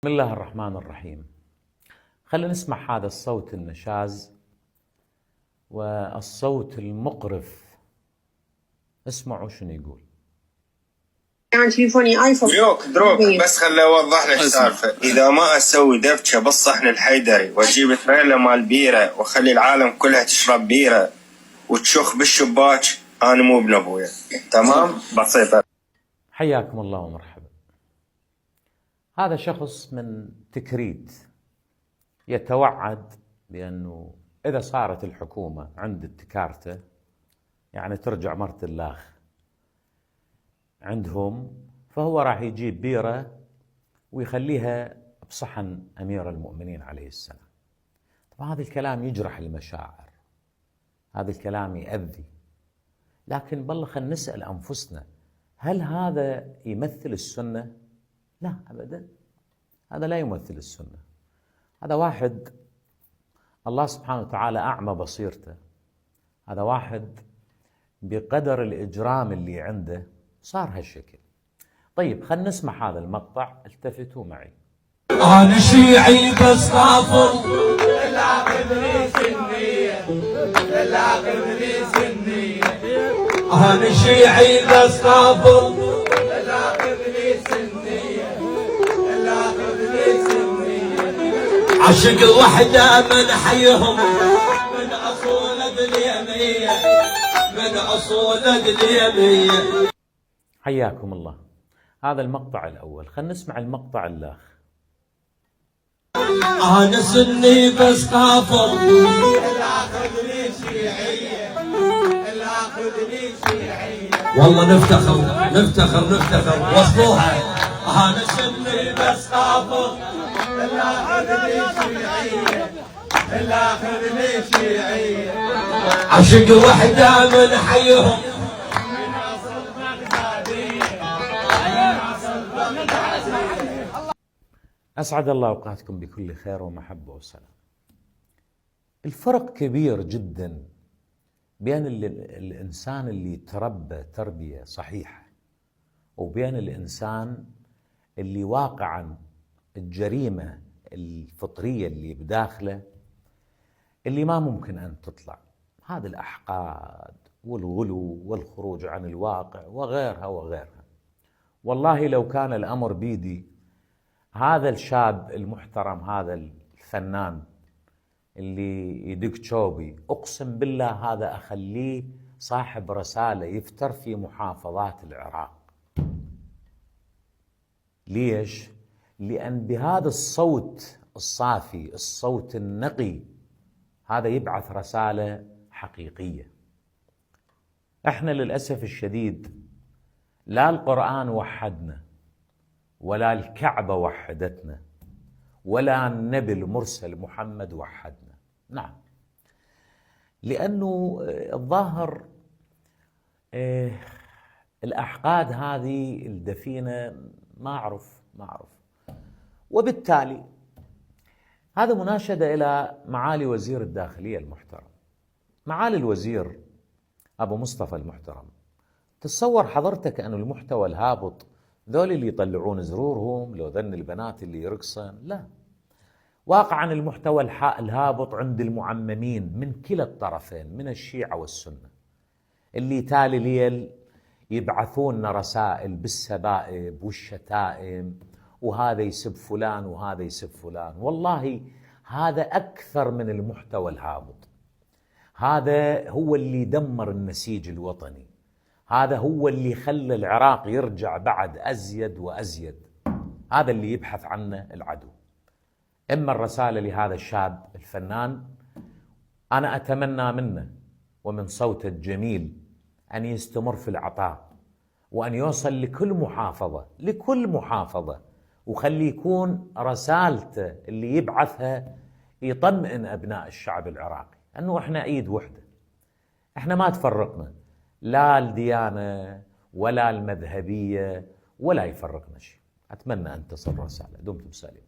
بسم الله الرحمن الرحيم. خلينا نسمع هذا الصوت النشاز والصوت المقرف. اسمعوا شنو يقول. يعني تليفوني ايفون دروك بس خلي اوضح لك السالفه. اذا ما اسوي دبشه بالصحن الحيدري واجيب تريلا مال بيره واخلي العالم كلها تشرب بيره وتشخ بالشباك، انا مو ابن ابويا. تمام؟ بسيطه. حياكم الله ومرحبا. هذا شخص من تكريت يتوعد بأنه إذا صارت الحكومة عند تكارته، يعني ترجع مرت اللاخ عندهم، فهو راح يجيب بيرة ويخليها بصحن أمير المؤمنين عليه السلام. طبعا هذا الكلام يجرح المشاعر، هذا الكلام يأذي، لكن بالله خلينا نسأل أنفسنا، هل هذا يمثل السنة؟ لا أبدا، هذا لا يمثل السنة. هذا واحد الله سبحانه وتعالى أعمى بصيرته، هذا واحد بقدر الإجرام اللي عنده صار هالشكل. طيب خلينا نسمع هذا المقطع، التفتوا معي. أنا شيعي بس كافر أنا شيعي بس كافر عشق الوحدة من حيهم من أصول اليمية من أصول اليمية. حياكم الله. هذا المقطع الأول. خلينا نسمع المقطع الآخر. أنا سني بس كافر والله نفتخر وصلوها. أنا سني بس كافر عشق وحدة من حيهم. أسعد الله أوقاتكم بكل خير ومحبة وسلام. الفرق كبير جدا بين الإنسان اللي تربى تربية صحيحة وبين الإنسان اللي واقعا الجريمة الفطرية اللي بداخله اللي ما ممكن أن تطلع، هذا الأحقاد والغلو والخروج عن الواقع وغيرها وغيرها. والله لو كان الأمر بيدي، هذا الشاب المحترم، هذا الفنان اللي يدق شوبي، أقسم بالله هذا أخليه صاحب رسالة يفتر في محافظات العراق. ليش؟ لأن بهذا الصوت الصافي، الصوت النقي، هذا يبعث رسالة حقيقية. احنا للأسف الشديد لا القرآن وحدنا، ولا الكعبة وحدتنا، ولا النبي المرسل محمد وحدنا. نعم، لأنه الظاهر الأحقاد هذه الدفينة ما أعرف. وبالتالي هذا مناشدة إلى معالي وزير الداخلية المحترم، معالي الوزير أبو مصطفى المحترم. تصور حضرتك أن المحتوى الهابط، ذول اللي يطلعون زرورهم، لو ذن البنات اللي يرقصن، لا، واقعا المحتوى الهابط عند المعممين من كلا الطرفين، من الشيعة والسنة، اللي تالي ليل يبعثون رسائل بالسبائب والشتائم، وهذا يسب فلان وهذا يسب فلان. والله هذا أكثر من المحتوى الهابط، هذا هو اللي دمر النسيج الوطني، هذا هو اللي خلى العراق يرجع بعد أزيد وأزيد. هذا اللي يبحث عنه العدو. إما الرسالة لهذا الشاب الفنان، أنا أتمنى منه ومن صوته الجميل أن يستمر في العطاء، وأن يوصل لكل محافظة، وخلي يكون رسالته اللي يبعثها يطمئن أبناء الشعب العراقي أنه إحنا إيد وحدة، إحنا ما تفرقنا، لا الديانة ولا المذهبية، ولا يفرقنا شيء. أتمنى أن تصل رسالة. دمتم سالمين.